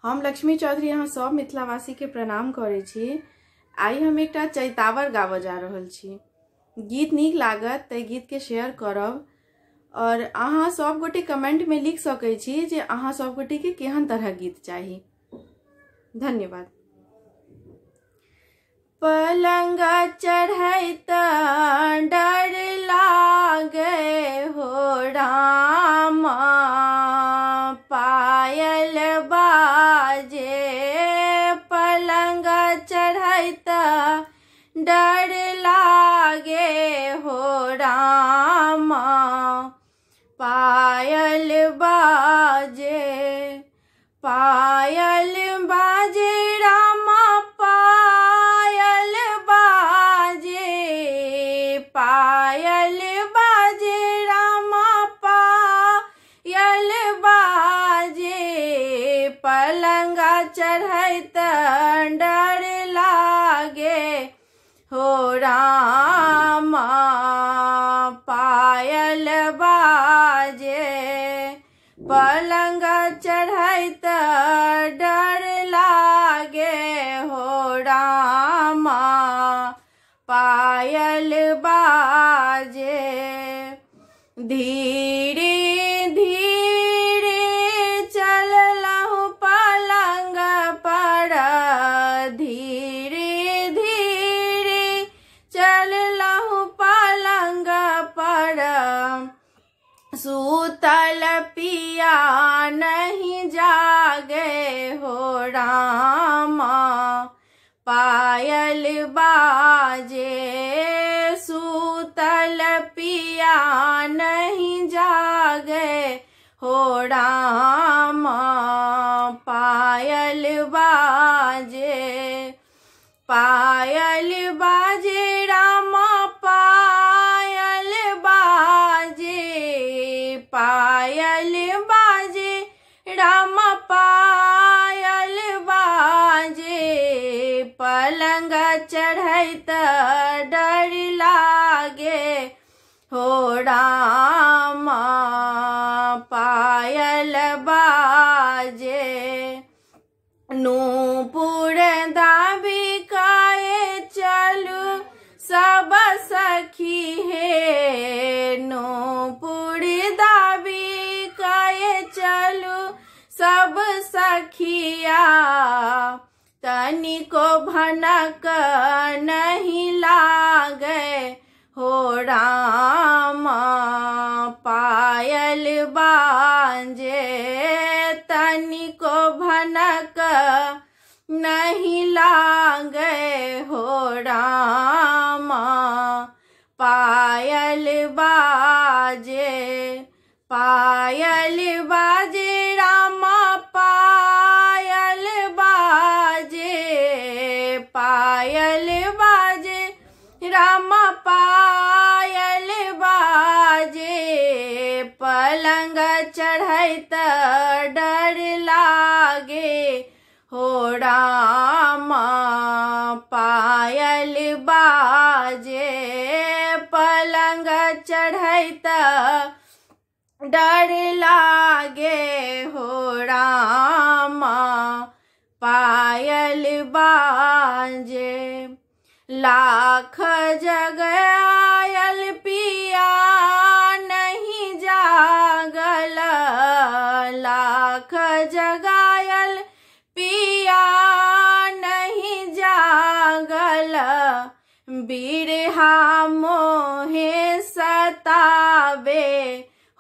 हम लक्ष्मी चौधरी यहाँ सब मिथिलावासी के प्रणाम करे छी। आई हम एक चैतावर गावे जा रहल छी। गीत नीक लागत ते गीत के शेयर करब और अहाँ सब गोटे कमेंट में लिख सकै छी जे अहाँ सब गोटे के केहन तरह गीत चाही। धन्यवाद। पलंग चढ़ैत डर लागे हो रामा, पायल बाजे पलंग चढ़ैत डर लागे हो रामा, पायल बाजे रामा, पायल बाजे रामा, पायल बाजे पलंग चढ़ैत डर लागे हो रामा, पायल बाजे पलंग चढ़ैत डर लागे हो रामा, पायल बाजे। धीरे धीरे चललहु पलंग पर, धीरे धीरे चललहु पलंग पर, सूतल पिया नहीं जागे हो रामा, पायल बाजे सूतल पिया नहीं जागे हो रामा, पायल बाजे रामा, पायल बाजे रामा, पायल बाजे पलंग चढ़ैत डर लागे हो रामा, पायल बाजे। नूपुर दाबी काए चलू सब सखी हे, नूपुर दाबी काए चलू सब सखिया, तनिको भनक नहीं लागे हो रामा, पायल बाजे तनिको भनक नहीं लागे हो रामा, पायल बाजे रामा, पायल बाजे रामा, पायल बाजे पलंग चढ़ैत डर लागे हो रामा, पायल बाजे पलंग चढ़ैत डर लागे हो रामा, पायल बाजे। लाख जगायल पिया नहीं जागल, लाख जगायल पिया नहीं जागल, बिरहा मोहे सतावे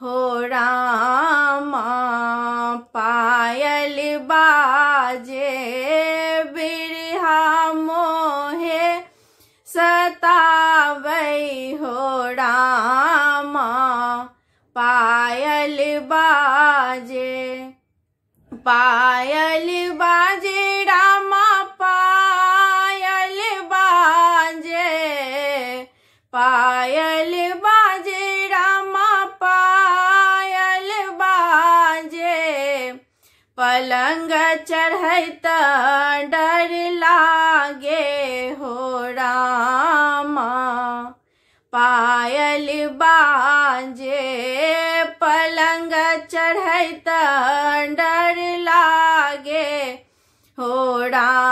हो रामा, पायल बाजे बिरहा मोहे सतावे हो रामा, पायल बाजे रामा, पायल बाजे रामा, पायल बाजे पलंग चढ़ैत डर लागे हो रामा, पायल बाजे पलंग चढ़ैत डर लागे हो राम।